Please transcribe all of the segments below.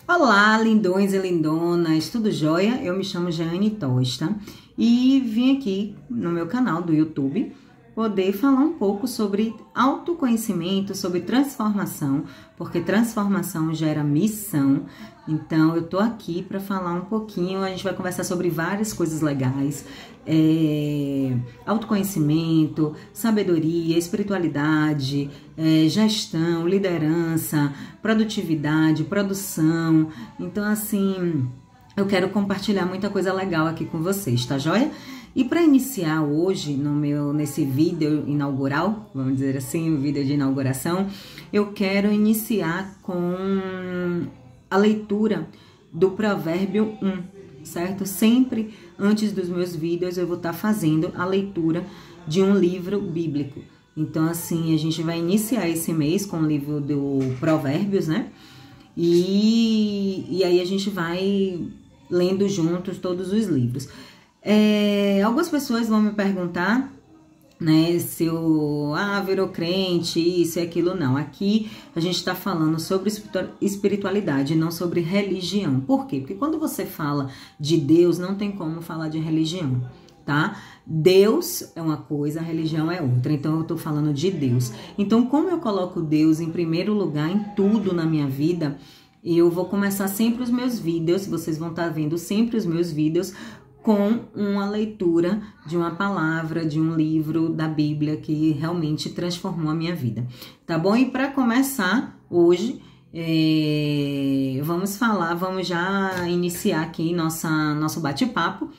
Olá, lindões e lindonas, tudo jóia? Eu me chamo Jeane Tosta e vim aqui no meu canal do YouTube poder falar um pouco sobre autoconhecimento, sobre transformação, porque transformação gera missão. Então, eu tô aqui para falar um pouquinho, a gente vai conversar sobre várias coisas legais, autoconhecimento, sabedoria, espiritualidade, gestão, liderança, produtividade, produção. Então, assim, eu quero compartilhar muita coisa legal aqui com vocês, tá joia? E para iniciar hoje nesse vídeo inaugural, vamos dizer assim, o vídeo de inauguração, eu quero iniciar com a leitura do Provérbio 1, certo? Sempre antes dos meus vídeos eu vou estar fazendo a leitura de um livro bíblico. Então, assim, a gente vai iniciar esse mês com o livro do Provérbios, né? E aí a gente vai lendo juntos todos os livros. Algumas pessoas vão me perguntar, né, se eu virou crente, isso e aquilo. Não, aqui a gente está falando sobre espiritualidade, não sobre religião. Por quê? Porque quando você fala de Deus, não tem como falar de religião, tá? Deus é uma coisa, a religião é outra. Então eu tô falando de Deus. Então, como eu coloco Deus em primeiro lugar em tudo na minha vida, eu vou começar sempre os meus vídeos, vocês vão estar vendo sempre os meus vídeos com uma leitura de uma palavra, de um livro da Bíblia que realmente transformou a minha vida, tá bom? E para começar hoje, vamos já iniciar aqui nosso bate-papo,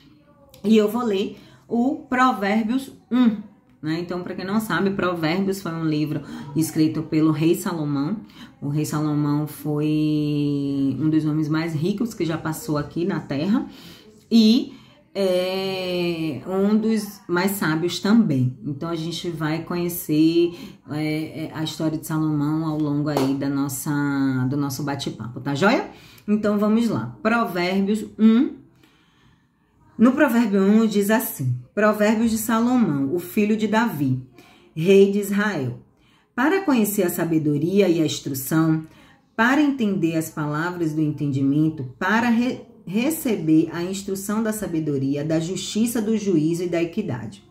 e eu vou ler o Provérbios 1, né? Então, para quem não sabe, Provérbios foi um livro escrito pelo rei Salomão. O rei Salomão foi um dos homens mais ricos que já passou aqui na Terra e um dos mais sábios também. Então a gente vai conhecer a história de Salomão ao longo aí do nosso bate-papo, tá joia? Então vamos lá, Provérbios 1. No Provérbio 1 diz assim: Provérbios de Salomão, o filho de Davi, rei de Israel. Para conhecer a sabedoria e a instrução, para entender as palavras do entendimento, para receber a instrução da sabedoria, da justiça, do juízo e da equidade,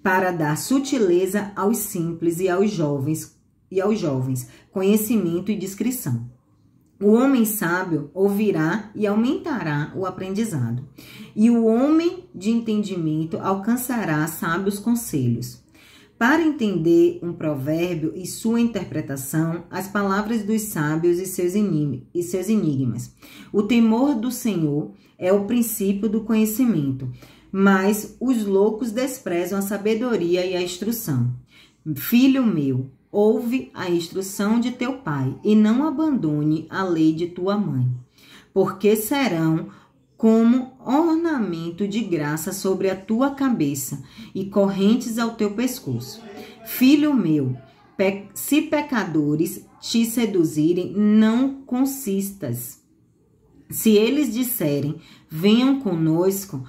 para dar sutileza aos simples e aos jovens, conhecimento e discrição. O homem sábio ouvirá e aumentará o aprendizado, e o homem de entendimento alcançará sábios conselhos. Para entender um provérbio e sua interpretação, as palavras dos sábios e seus enigmas. O temor do Senhor é o princípio do conhecimento, mas os loucos desprezam a sabedoria e a instrução. Filho meu, ouve a instrução de teu pai e não abandone a lei de tua mãe, porque serão como ornamento de graça sobre a tua cabeça e correntes ao teu pescoço. Filho meu, se pecadores te seduzirem, não consistas. Se eles disserem, venham conosco,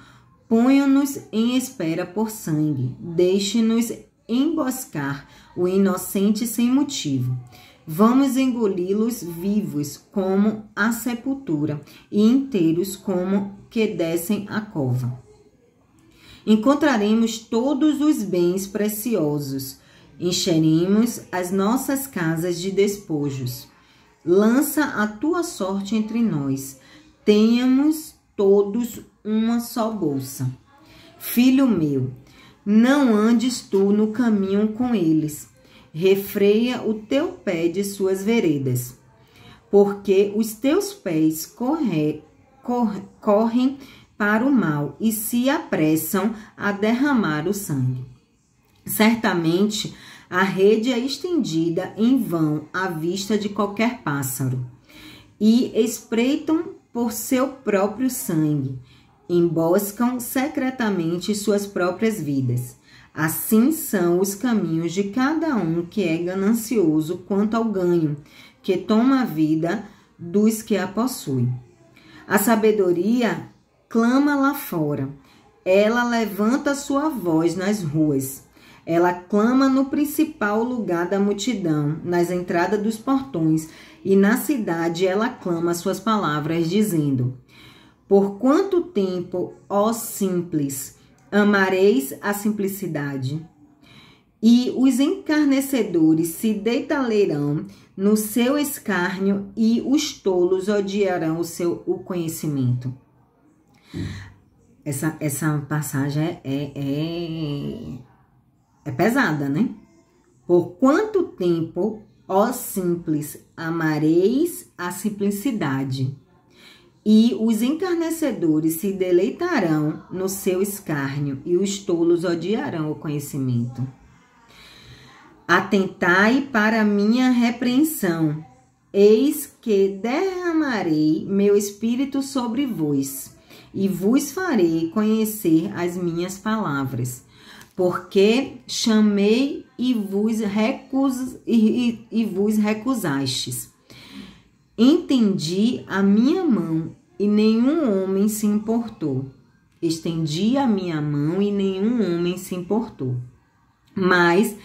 ponham-nos em espera por sangue, deixe-nos emboscar o inocente sem motivo. Vamos engoli-los vivos como a sepultura e inteiros como que descem a cova. Encontraremos todos os bens preciosos, encheremos as nossas casas de despojos. Lança a tua sorte entre nós, tenhamos todos uma só bolsa. Filho meu, não andes tu no caminho com eles, refreia o teu pé de suas veredas, porque os teus pés correm para o mal e se apressam a derramar o sangue. Certamente a rede é estendida em vão à vista de qualquer pássaro, e espreitam por seu próprio sangue, emboscam secretamente suas próprias vidas. Assim são os caminhos de cada um que é ganancioso quanto ao ganho, que toma a vida dos que a possuem. A sabedoria clama lá fora, ela levanta sua voz nas ruas. Ela clama no principal lugar da multidão, nas entradas dos portões, e na cidade ela clama suas palavras, dizendo: Por quanto tempo, ó simples, amareis a simplicidade? E os escarnecedores se deitarão no seu escárnio, e os tolos odiarão o conhecimento. Essa passagem é pesada, né? Por quanto tempo, ó simples, amareis a simplicidade? E os escarnecedores se deleitarão no seu escárnio, e os tolos odiarão o conhecimento. Atentai para minha repreensão, eis que derramarei meu espírito sobre vós, e vos farei conhecer as minhas palavras, porque chamei e vos recusastes. Entendi a minha mão, e nenhum homem se importou. Estendi a minha mão, e nenhum homem se importou. Mas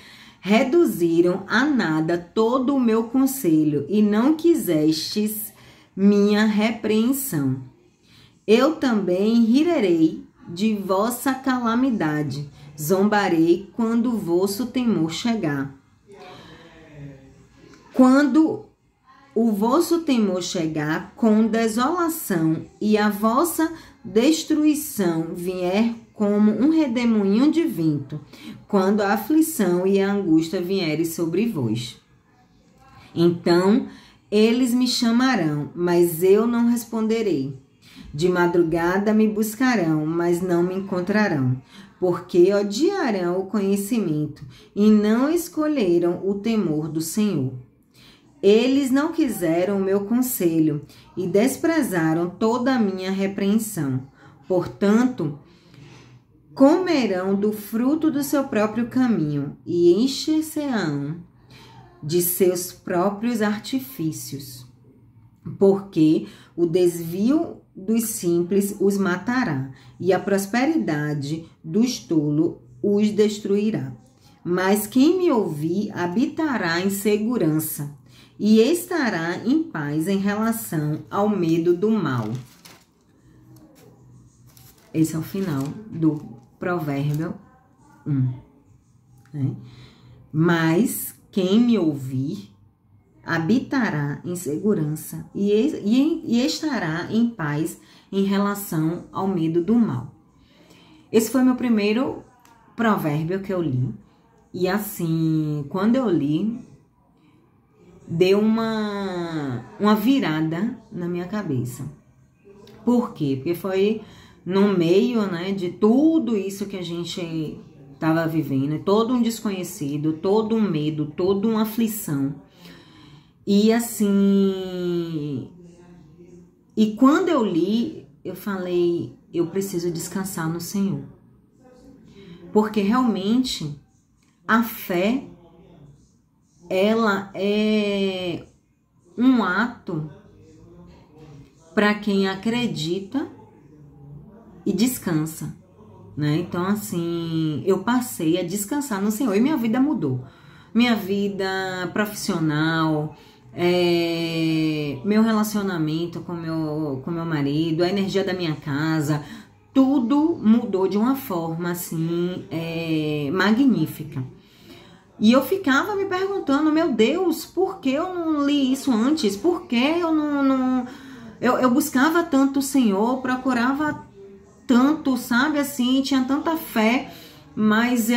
reduziram a nada todo o meu conselho, e não quisestes minha repreensão. Eu também rirei de vossa calamidade, zombarei quando o vosso temor chegar. Quando o vosso temor chegar com desolação, e a vossa destruição vier como um redemoinho de vento, quando a aflição e a angústia vierem sobre vós. Então eles me chamarão, mas eu não responderei. De madrugada me buscarão, mas não me encontrarão, porque odiarão o conhecimento e não escolheram o temor do Senhor. Eles não quiseram o meu conselho e desprezaram toda a minha repreensão. Portanto, comerão do fruto do seu próprio caminho e encher-se-ão de seus próprios artifícios, porque o desvio dos simples os matará, e a prosperidade dos tolos os destruirá. Mas quem me ouvir habitará em segurança e estará em paz em relação ao medo do mal. Esse é o final do Provérbio 1. Né? Mas quem me ouvir habitará em segurança e estará em paz em relação ao medo do mal. Esse foi meu primeiro provérbio que eu li. E assim, quando eu li, deu uma virada na minha cabeça. Por quê? Porque foi no meio, né, de tudo isso que a gente estava vivendo, todo um desconhecido, todo um medo, toda uma aflição. E assim, e quando eu li, eu falei, eu preciso descansar no Senhor. Porque realmente a fé, ela é um ato para quem acredita e descansa, né? Então, assim, eu passei a descansar no Senhor e minha vida mudou. Minha vida profissional, meu relacionamento com meu marido, a energia da minha casa, tudo mudou de uma forma, assim, magnífica. E eu ficava me perguntando, meu Deus, por que eu não li isso antes? Por que eu não... Eu buscava tanto o Senhor, procurava tanto, sabe, assim, tinha tanta fé, mas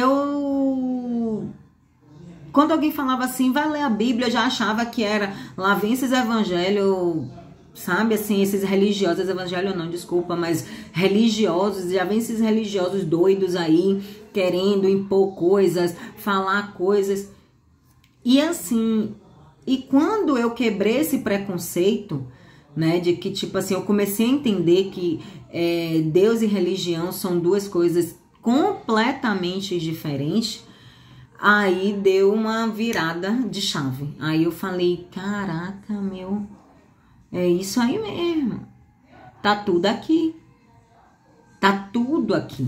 quando alguém falava assim, vai ler a Bíblia, eu já achava que era lá vem esses evangelhos, sabe, assim, esses religiosos, evangelho não, desculpa, mas religiosos, já vem esses religiosos doidos aí, querendo impor coisas, falar coisas, e assim, e quando eu quebrei esse preconceito, né, de que, tipo assim, eu comecei a entender que Deus e religião são duas coisas completamente diferentes, aí deu uma virada de chave. Aí eu falei, caraca, meu, é isso aí mesmo. Tá tudo aqui. Tá tudo aqui.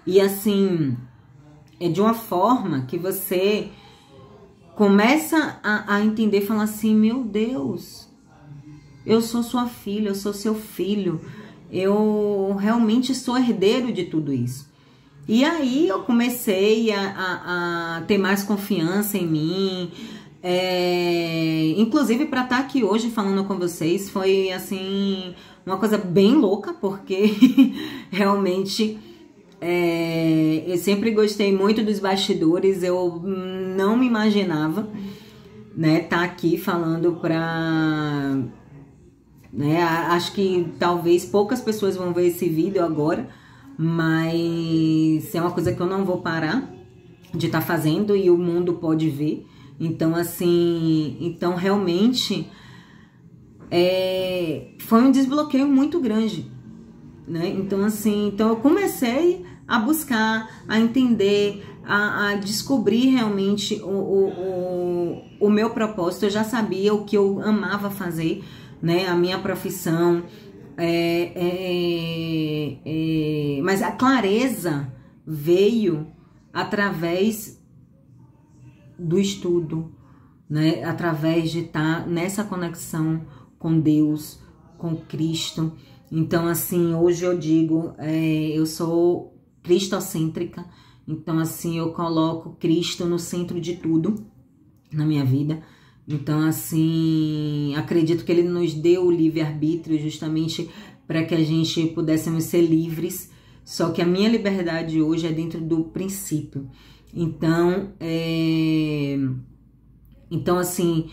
E assim, é de uma forma que você começa a entender, falar assim, meu Deus, eu sou sua filha, eu sou seu filho, eu realmente sou herdeiro de tudo isso. E aí eu comecei a ter mais confiança em mim, inclusive para estar aqui hoje falando com vocês foi assim uma coisa bem louca, porque realmente eu sempre gostei muito dos bastidores, eu não me imaginava, né, tá aqui falando pra, né, acho que talvez poucas pessoas vão ver esse vídeo agora, mas é uma coisa que eu não vou parar de estar fazendo e o mundo pode ver. Então, assim, então realmente foi um desbloqueio muito grande, né? Então, assim, então eu comecei a buscar, a entender, a descobrir realmente o meu propósito. Eu já sabia o que eu amava fazer, né? A minha profissão, mas a clareza veio através do estudo, né? Através de estar nessa conexão com Deus, com Cristo. Então, assim, hoje eu digo, eu sou cristocêntrica, então, assim, eu coloco Cristo no centro de tudo na minha vida. Então, assim, acredito que Ele nos deu o livre-arbítrio justamente para que a gente pudéssemos ser livres, só que a minha liberdade hoje é dentro do princípio. Então, assim,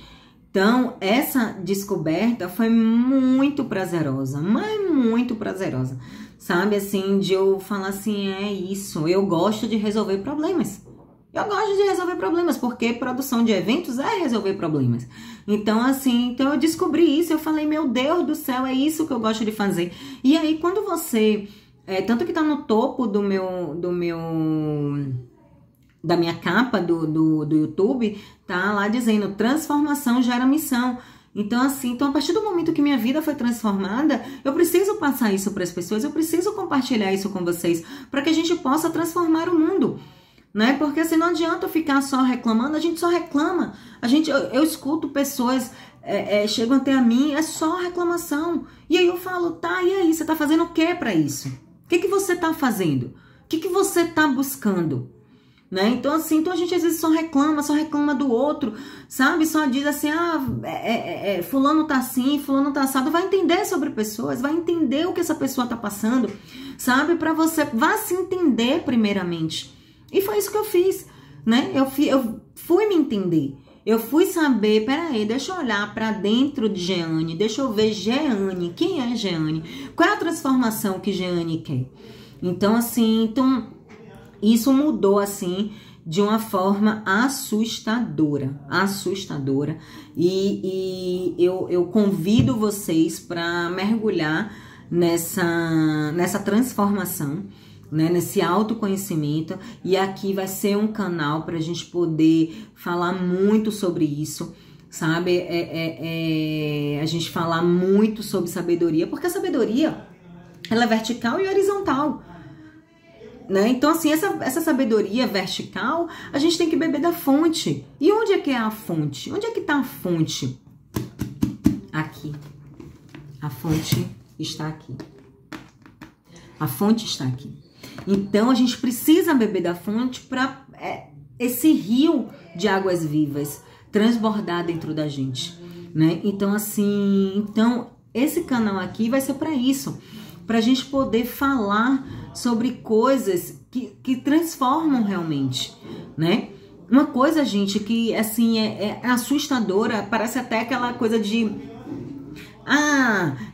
então essa descoberta foi muito prazerosa, mas muito prazerosa, sabe, assim, de eu falar assim, é isso, eu gosto de resolver problemas. Eu gosto de resolver problemas, porque produção de eventos é resolver problemas. Então, assim, então eu descobri isso, eu falei, meu Deus do céu, é isso que eu gosto de fazer. E aí, quando você, tanto que tá no topo da minha capa do YouTube, tá lá dizendo, transformação gera missão. Então, assim, então a partir do momento que minha vida foi transformada, eu preciso passar isso para as pessoas, eu preciso compartilhar isso com vocês, para que a gente possa transformar o mundo. Né? Porque assim, não adianta eu ficar só reclamando, a gente só reclama. Eu escuto pessoas chegam até a mim, é só reclamação. E aí eu falo, tá, e aí, você tá fazendo o que para isso? O que você tá fazendo? O que você tá buscando? Né? Então assim, então a gente às vezes só reclama do outro, sabe? Só diz assim, fulano tá assim, fulano tá assado. Vai entender sobre pessoas, vai entender o que essa pessoa tá passando, sabe? Para você, vá se entender primeiramente. E foi isso que eu fiz, né? Eu fui me entender. Eu fui saber, peraí, deixa eu olhar para dentro de Jeane, deixa eu ver Jeane, quem é Jeane? Qual é a transformação que Jeane quer? Então, assim, isso mudou, assim, de uma forma assustadora. E eu convido vocês para mergulhar nessa transformação, né, nesse autoconhecimento, e aqui vai ser um canal para a gente poder falar muito sobre isso, sabe? A gente falar muito sobre sabedoria, porque a sabedoria ela é vertical e horizontal, né? Então, assim, essa sabedoria vertical, a gente tem que beber da fonte. E onde é que é a fonte? Onde é que está a fonte? Aqui. A fonte está aqui. A fonte está aqui. Então, a gente precisa beber da fonte para esse rio de águas vivas transbordar dentro da gente, né? Então, assim, esse canal aqui vai ser para isso, para a gente poder falar sobre coisas que transformam realmente, né? Uma coisa, gente, que, assim, é assustadora, parece até aquela coisa de...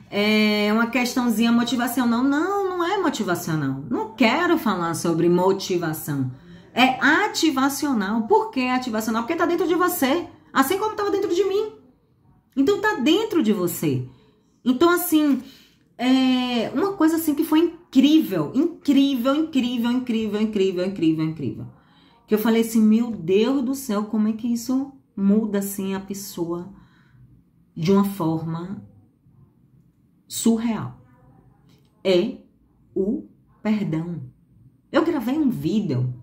é uma questãozinha motivacional. Não é motivacional. Não quero falar sobre motivação. É ativacional. Por que ativacional? Porque tá dentro de você. Assim como estava dentro de mim. Então tá dentro de você. Então, assim, uma coisa assim que foi incrível. Que eu falei assim, meu Deus do céu, como é que isso muda, assim, a pessoa de uma forma surreal. É o perdão. Eu gravei um vídeo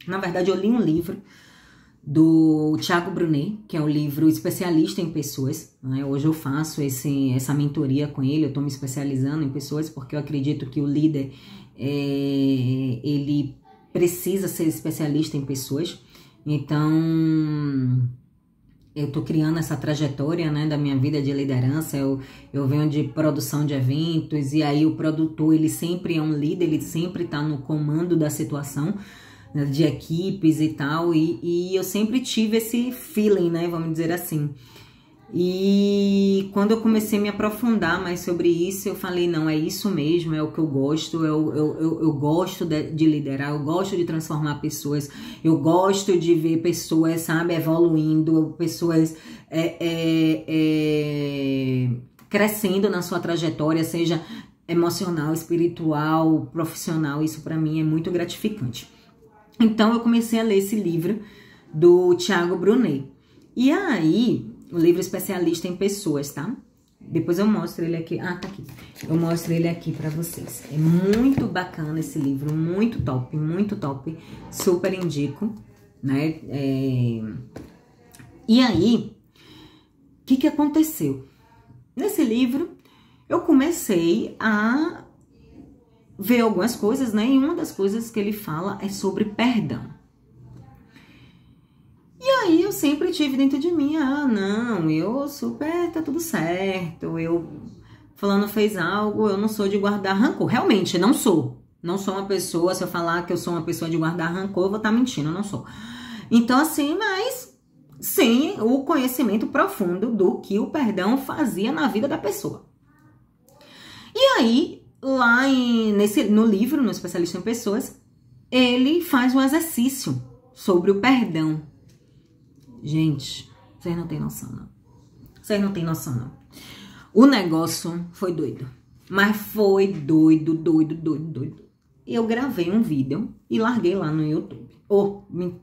Na verdade, eu li um livro do Thiago Brunet, que é um livro especialista em pessoas, né? Hoje eu faço essa mentoria com ele, eu estou me especializando em pessoas, porque eu acredito que o líder, ele precisa ser especialista em pessoas. Então, eu tô criando essa trajetória, né, da minha vida de liderança. Eu venho de produção de eventos, e aí o produtor, ele sempre é um líder, ele sempre tá no comando da situação, né, de equipes e tal, e eu sempre tive esse feeling, né, vamos dizer assim. E quando eu comecei a me aprofundar mais sobre isso, eu falei, não, é isso mesmo, é o que eu gosto, eu gosto de liderar, eu gosto de transformar pessoas, eu gosto de ver pessoas, sabe, evoluindo, pessoas crescendo na sua trajetória, seja emocional, espiritual, profissional. Isso para mim é muito gratificante. Então eu comecei a ler esse livro do Thiago Brunet. E aí, o livro especialista em pessoas, tá? Depois eu mostro ele aqui. Ah, tá aqui. Eu mostro ele aqui pra vocês. É muito bacana esse livro, muito top, super indico, né? E aí, o que aconteceu? Nesse livro, eu comecei a ver algumas coisas, né? E uma das coisas que ele fala é sobre perdão. E aí eu sempre tive dentro de mim, não, eu super, tá tudo certo, fulano fez algo, eu não sou de guardar rancor. Realmente, não sou. Não sou uma pessoa, se eu falar que eu sou uma pessoa de guardar rancor, eu vou estar mentindo, eu não sou. Então assim, mas sem o conhecimento profundo do que o perdão fazia na vida da pessoa. E aí, lá no livro, no Especialista em Pessoas, ele faz um exercício sobre o perdão. Gente, vocês não têm noção, não. Vocês não têm noção, não. O negócio foi doido. Mas foi doido. E eu gravei um vídeo e larguei lá no YouTube.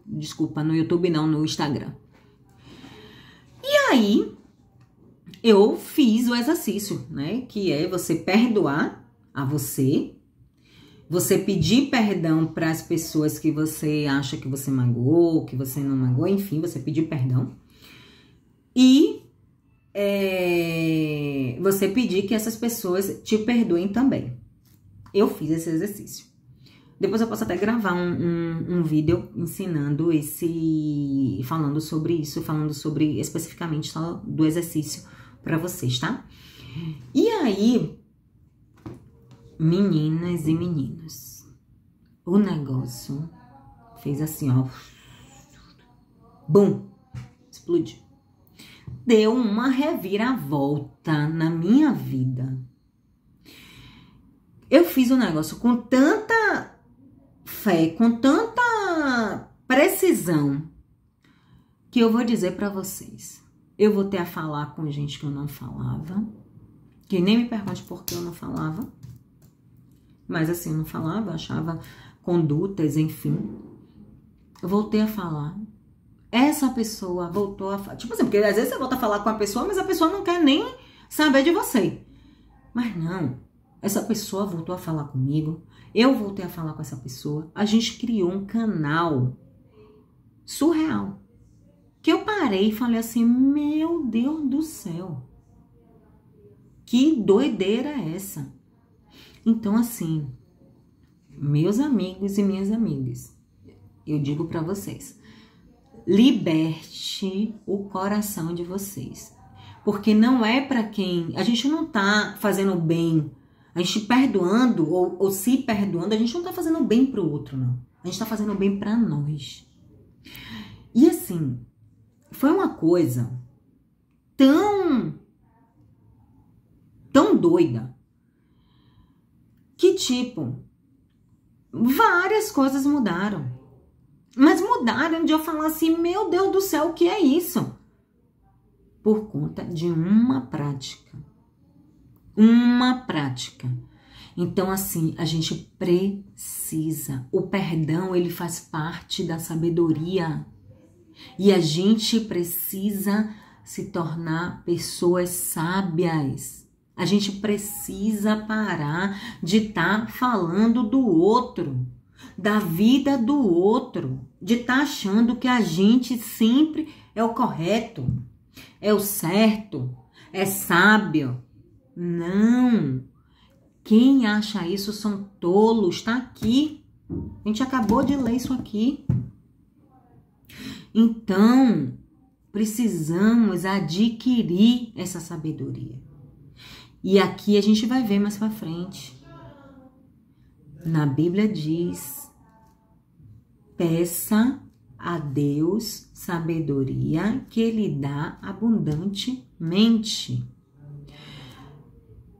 Desculpa, no YouTube não, no Instagram. E aí, eu fiz o exercício, né? Que é você perdoar a você. Você pedir perdão para as pessoas que você acha que você magoou, que você não magoou, enfim, você pedir perdão. E você pedir que essas pessoas te perdoem também. Eu fiz esse exercício. Depois eu posso até gravar um vídeo ensinando falando sobre isso, falando sobre especificamente só do exercício para vocês, tá? E aí, meninas e meninos, o negócio fez assim, ó, bum, explodiu. Deu uma reviravolta na minha vida. Eu fiz o negócio com tanta fé, com tanta precisão, que eu vou dizer pra vocês. Eu voltei a falar com gente que eu não falava, que nem me pergunte por que eu não falava. Mas assim, eu não falava, achava condutas, enfim. Eu voltei a falar. Essa pessoa voltou a falar. Tipo assim, porque às vezes você volta a falar com a pessoa, mas a pessoa não quer nem saber de você. Mas não, essa pessoa voltou a falar comigo. Eu voltei a falar com essa pessoa. A gente criou um canal surreal. Que eu parei e falei assim, meu Deus do céu. Que doideira é essa? Então, assim, meus amigos e minhas amigas, eu digo pra vocês, liberte o coração de vocês. Porque não é pra quem... A gente não tá fazendo bem, a gente perdoando ou se perdoando, a gente não tá fazendo bem pro outro, não. A gente tá fazendo bem pra nós. E assim, foi uma coisa tão doida, que tipo, várias coisas mudaram. Mas mudaram de eu falar assim, meu Deus do céu, o que é isso? Por conta de uma prática. Uma prática. Então assim, a gente precisa. O perdão, ele faz parte da sabedoria. E a gente precisa se tornar pessoas sábias. A gente precisa parar de estar falando do outro. da vida do outro, de estar achando que a gente sempre é o correto, é o certo, é sábio. Não. Quem acha isso são tolos. Está aqui. A gente acabou de ler isso aqui. Então, precisamos adquirir essa sabedoria. E aqui a gente vai ver mais para frente. Na Bíblia diz: peça a Deus sabedoria que Ele dá abundantemente.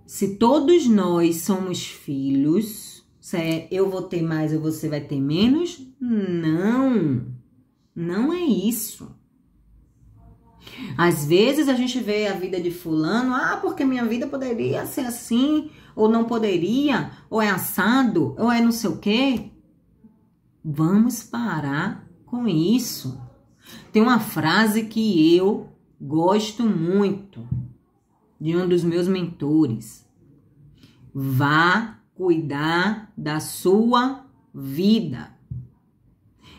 Se todos nós somos filhos, se é eu vou ter mais ou você vai ter menos, não é isso. Às vezes a gente vê a vida de fulano, porque minha vida poderia ser assim, ou não poderia, ou é assado, ou é não sei o quê. Vamos parar com isso. Tem uma frase que eu gosto muito de um dos meus mentores: vá cuidar da sua vida.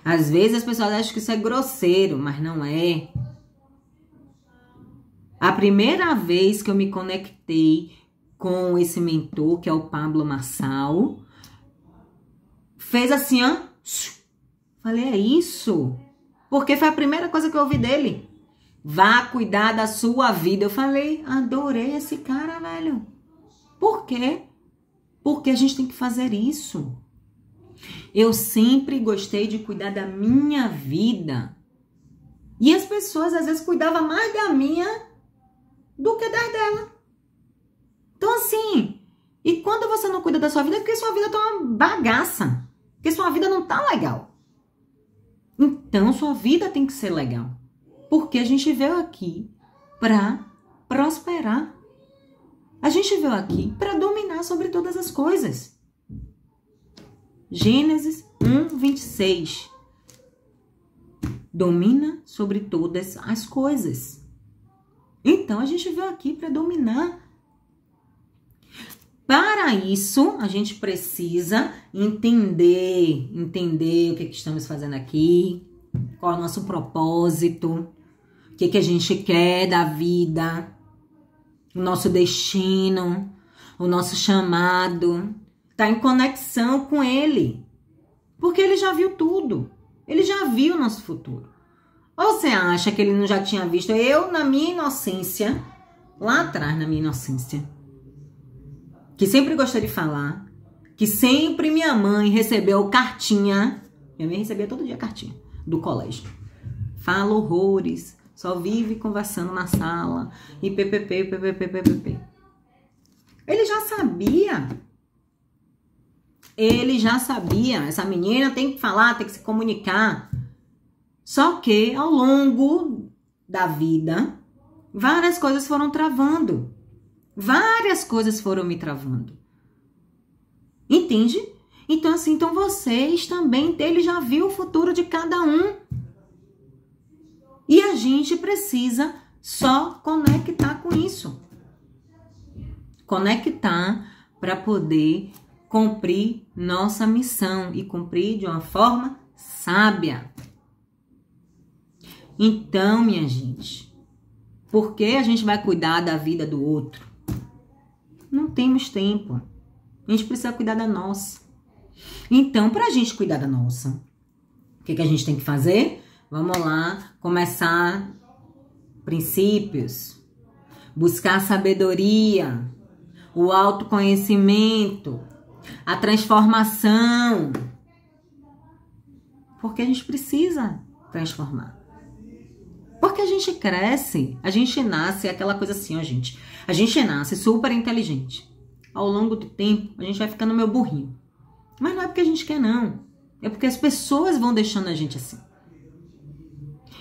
Às vezes as pessoas acham que isso é grosseiro, mas não é. A primeira vez que eu me conectei com esse mentor, que é o Pablo Marçal, fez assim, falei, é isso? Porque foi a primeira coisa que eu ouvi dele. Vá cuidar da sua vida. Eu falei, adorei esse cara, velho. Por quê? Porque a gente tem que fazer isso. Eu sempre gostei de cuidar da minha vida. E as pessoas às vezes cuidavam mais da minha do que das dela. Então assim, e quando você não cuida da sua vida é porque sua vida tá uma bagaça. Porque sua vida não tá legal. Então sua vida tem que ser legal. Porque a gente veio aqui para prosperar. A gente veio aqui para dominar sobre todas as coisas. Gênesis 1:26. Domina sobre todas as coisas. Então, a gente veio aqui para dominar. Para isso, a gente precisa entender o que estamos fazendo aqui, qual é o nosso propósito, o que a gente quer da vida, o nosso destino, o nosso chamado. Tá em conexão com Ele, porque Ele já viu tudo. Ele já viu o nosso futuro. Ou você acha que Ele não já tinha visto? Eu, na minha inocência, lá atrás, na minha inocência, que sempre gostei de falar, que sempre minha mãe recebeu cartinha, minha mãe recebia todo dia cartinha do colégio. Fala horrores, só vive conversando na sala, e ppp. Ele já sabia. Ele já sabia. Essa menina tem que falar, tem que se comunicar. Só que ao longo da vida, várias coisas foram travando. Várias coisas foram me travando. Entende? Então assim, então vocês também, ele já viu o futuro de cada um. E a gente precisa só conectar com isso. Conectar para poder cumprir nossa missão e cumprir de uma forma sábia. Então, minha gente, por que a gente vai cuidar da vida do outro? Não temos tempo. A gente precisa cuidar da nossa. Então, para a gente cuidar da nossa, o que a gente tem que fazer? Vamos lá, começar princípios, buscar sabedoria, o autoconhecimento, a transformação. Porque a gente precisa transformar. Porque a gente cresce, a gente nasce, é aquela coisa assim, ó, gente. A gente nasce super inteligente. Ao longo do tempo, a gente vai ficando meio burrinho. Mas não é porque a gente quer, não. É porque as pessoas vão deixando a gente assim.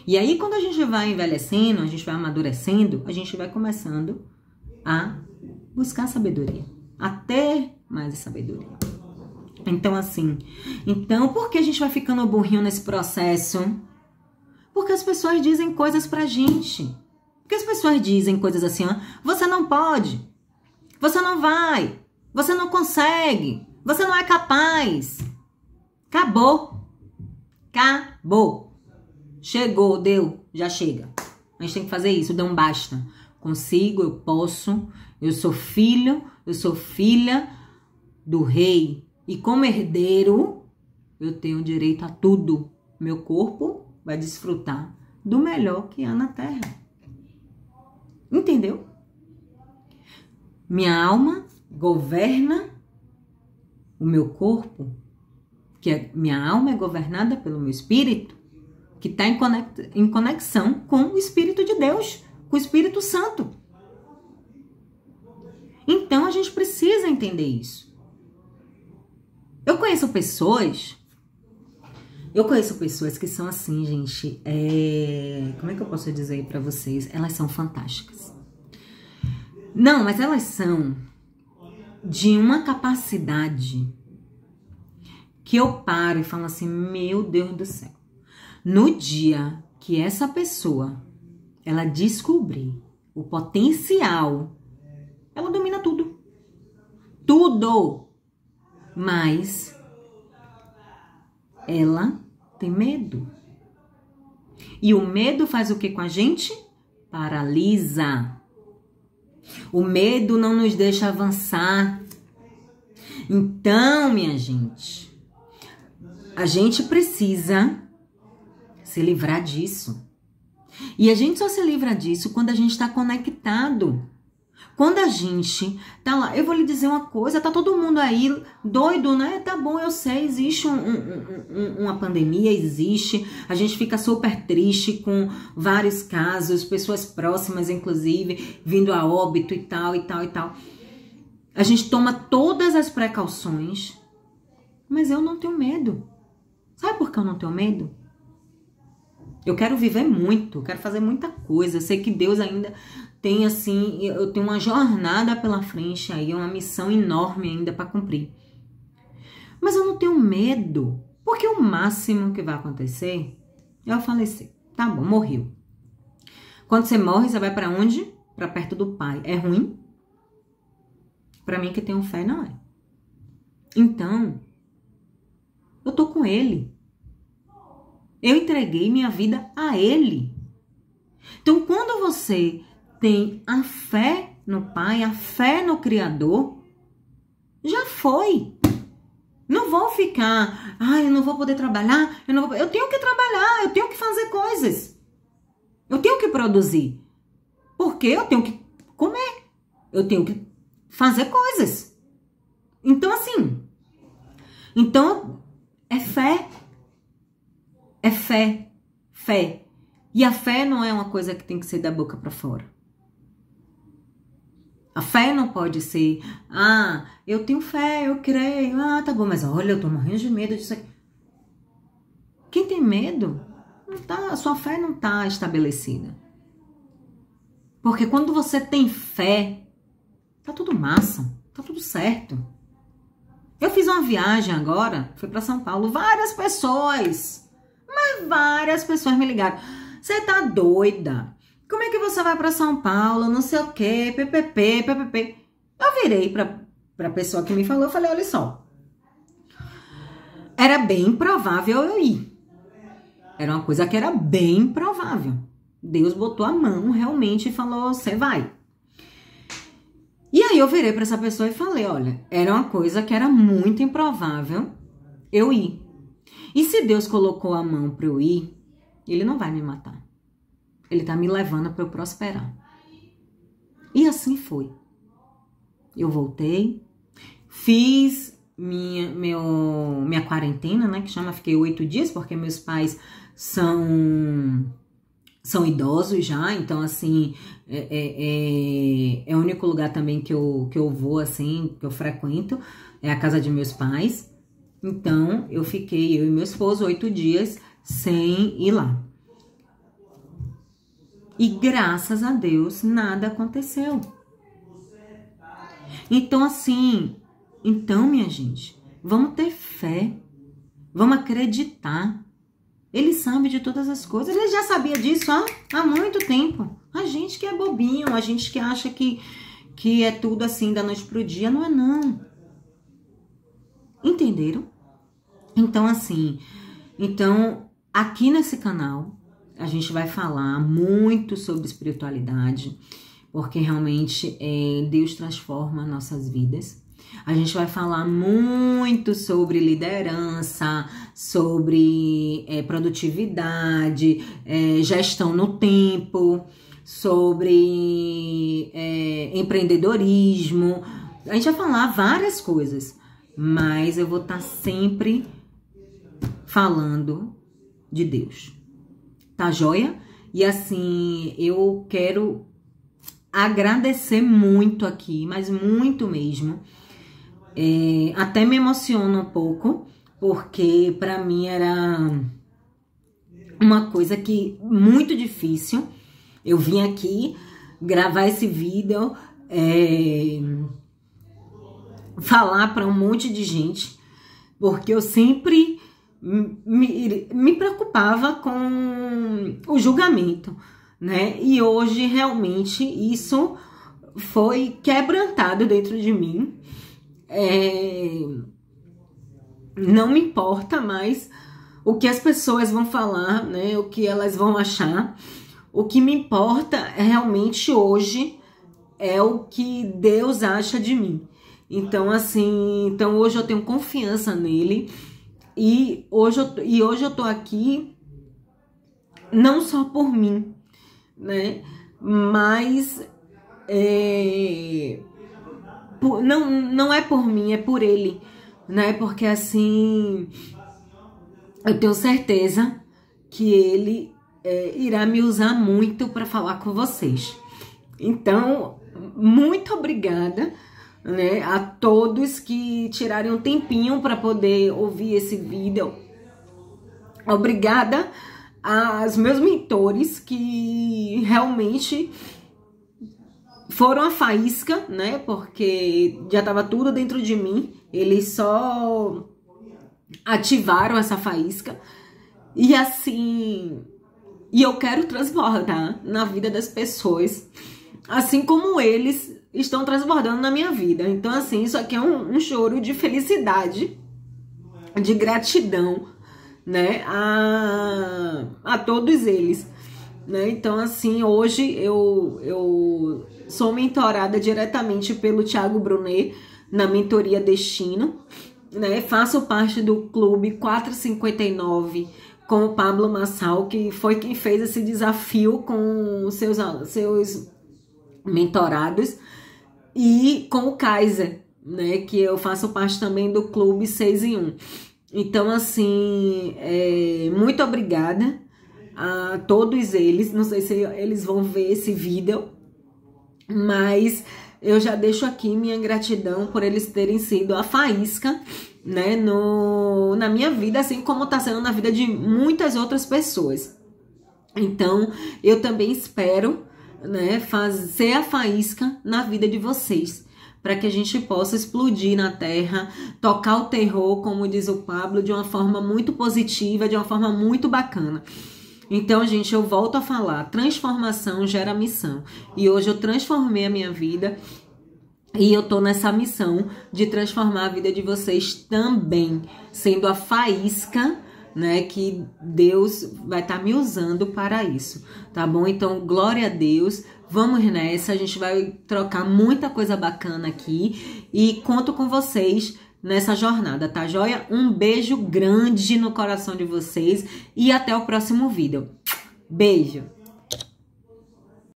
E aí, quando a gente vai envelhecendo, a gente vai amadurecendo, a gente vai começando a buscar sabedoria. A ter mais sabedoria. Então, assim, por que a gente vai ficando burrinho nesse processo? Porque as pessoas dizem coisas pra gente. Porque as pessoas dizem coisas assim, ó, você não pode, você não vai, você não consegue, você não é capaz. Acabou. Acabou. Chegou, deu, já chega. A gente tem que fazer isso, dá um basta. Consigo, eu posso, eu sou filho, eu sou filha do rei. E como herdeiro, eu tenho direito a tudo. Meu corpo vai desfrutar do melhor que há na terra. Entendeu? Minha alma governa o meu corpo, minha alma é governada pelo meu espírito, que está em conexão com o Espírito de Deus, com o Espírito Santo. Então a gente precisa entender isso. Eu conheço pessoas que são assim, gente, como é que eu posso dizer para vocês? Elas são fantásticas. Não, mas elas são de uma capacidade que eu paro e falo assim, meu Deus do céu. No dia que essa pessoa, ela descobrir o potencial, ela domina tudo. Tudo. Mas ela tem medo. E o medo faz o que com a gente? Paralisa. O medo não nos deixa avançar. Então, minha gente, a gente precisa se livrar disso. E a gente só se livra disso quando a gente está conectado. Quando a gente tá lá, eu vou lhe dizer uma coisa, tá todo mundo aí doido, né? Tá bom, eu sei, existe uma pandemia, existe. A gente fica super triste com vários casos, pessoas próximas, inclusive, vindo a óbito e tal, e tal, e tal. A gente toma todas as precauções, mas eu não tenho medo. Sabe por que eu não tenho medo? Eu quero viver muito, eu quero fazer muita coisa. Eu sei que Deus ainda tem, assim, eu tenho uma jornada pela frente aí, uma missão enorme ainda para cumprir. Mas eu não tenho medo, porque o máximo que vai acontecer é eu falecer. Tá bom, morreu. Quando você morre, você vai para onde? Para perto do Pai. É ruim? Para mim que tenho fé, não é. Então, eu tô com Ele. Eu entreguei minha vida a Ele. Então, quando você tem a fé no Pai, a fé no Criador, já foi. Não vou ficar, eu não vou poder trabalhar, eu tenho que trabalhar, eu tenho que fazer coisas. Eu tenho que produzir. Porque eu tenho que comer. Eu tenho que fazer coisas. Então, assim, é fé. É fé. Fé. E a fé não é uma coisa que tem que ser da boca para fora. A fé não pode ser, eu tenho fé, eu creio, tá bom, mas olha, eu tô morrendo de medo disso aqui. Quem tem medo, a sua fé não tá estabelecida. Porque quando você tem fé, tá tudo massa, tá tudo certo. Eu fiz uma viagem agora, fui para São Paulo, várias pessoas me ligaram. Você tá doida? Como é que você vai para São Paulo, não sei o quê, PPP. Eu virei pra pessoa que me falou, eu falei, olha só. Era bem provável eu ir. Era uma coisa que era bem provável. Deus botou a mão realmente e falou, você vai. E aí eu virei para essa pessoa e falei, olha, era uma coisa que era muito improvável eu ir. E se Deus colocou a mão para eu ir, Ele não vai me matar. Ele tá me levando para eu prosperar. E assim foi. Eu voltei, fiz minha quarentena, né, que chama, fiquei 8 dias, porque meus pais são idosos já, então, assim, é o único lugar também que eu vou, assim, que eu frequento, é a casa de meus pais. Então, eu e meu esposo, 8 dias sem ir lá. E graças a Deus, nada aconteceu. Então, assim, minha gente, vamos ter fé, vamos acreditar. Ele sabe de todas as coisas, ele já sabia disso há muito tempo. A gente que é bobinho, a gente que acha que é tudo assim da noite pro dia, não é não. Entenderam? Então, assim, aqui nesse canal a gente vai falar muito sobre espiritualidade, porque realmente Deus transforma nossas vidas. A gente vai falar muito sobre liderança, sobre produtividade, gestão no tempo, sobre empreendedorismo. A gente vai falar várias coisas, mas eu vou estar sempre falando de Deus. Tá joia? E assim, eu quero agradecer muito aqui, mas muito mesmo. Até me emociona um pouco, porque para mim era uma coisa que muito difícil. Eu vim aqui gravar esse vídeo, falar para um monte de gente, porque eu sempre me preocupava com o julgamento, né? E hoje realmente isso foi quebrantado dentro de mim. Não me importa mais o que as pessoas vão falar, né? O que elas vão achar. O que me importa realmente hoje é o que Deus acha de mim. Então, assim, hoje eu tenho confiança nele. E hoje eu tô aqui não só por mim, né? Mas não é por mim, é por ele, né? Porque assim, eu tenho certeza que ele irá me usar muito para falar com vocês. Então, muito obrigada, né, a todos que tiraram um tempinho para poder ouvir esse vídeo. Obrigada aos meus mentores que realmente foram a faísca, né? Porque já estava tudo dentro de mim. Eles só ativaram essa faísca. E assim, eu quero transbordar na vida das pessoas, assim como eles estão transbordando na minha vida. Então, assim, isso aqui é um choro de felicidade, de gratidão, né, a todos eles, né? Então, assim, hoje eu sou mentorada diretamente pelo Thiago Brunet na mentoria Destino, né? Faço parte do Clube 459 com o Pablo Massal, que foi quem fez esse desafio com seus mentorados, e com o Kaiser, né, que eu faço parte também do Clube 6 em 1. Então, assim, muito obrigada a todos eles. Não sei se eles vão ver esse vídeo, mas eu já deixo aqui minha gratidão por eles terem sido a faísca, né, na minha vida, assim como tá sendo na vida de muitas outras pessoas. Então, eu também espero, né, fazer a faísca na vida de vocês, para que a gente possa explodir na terra, tocar o terror, como diz o Pablo, de uma forma muito positiva, de uma forma muito bacana. Então, gente, eu volto a falar, transformação gera missão. E hoje eu transformei a minha vida e eu tô nessa missão de transformar a vida de vocês também, sendo a faísca, né, que Deus vai estar me usando para isso, tá bom? Então, glória a Deus, vamos nessa, a gente vai trocar muita coisa bacana aqui e conto com vocês nessa jornada, tá joia? Um beijo grande no coração de vocês e até o próximo vídeo. Beijo!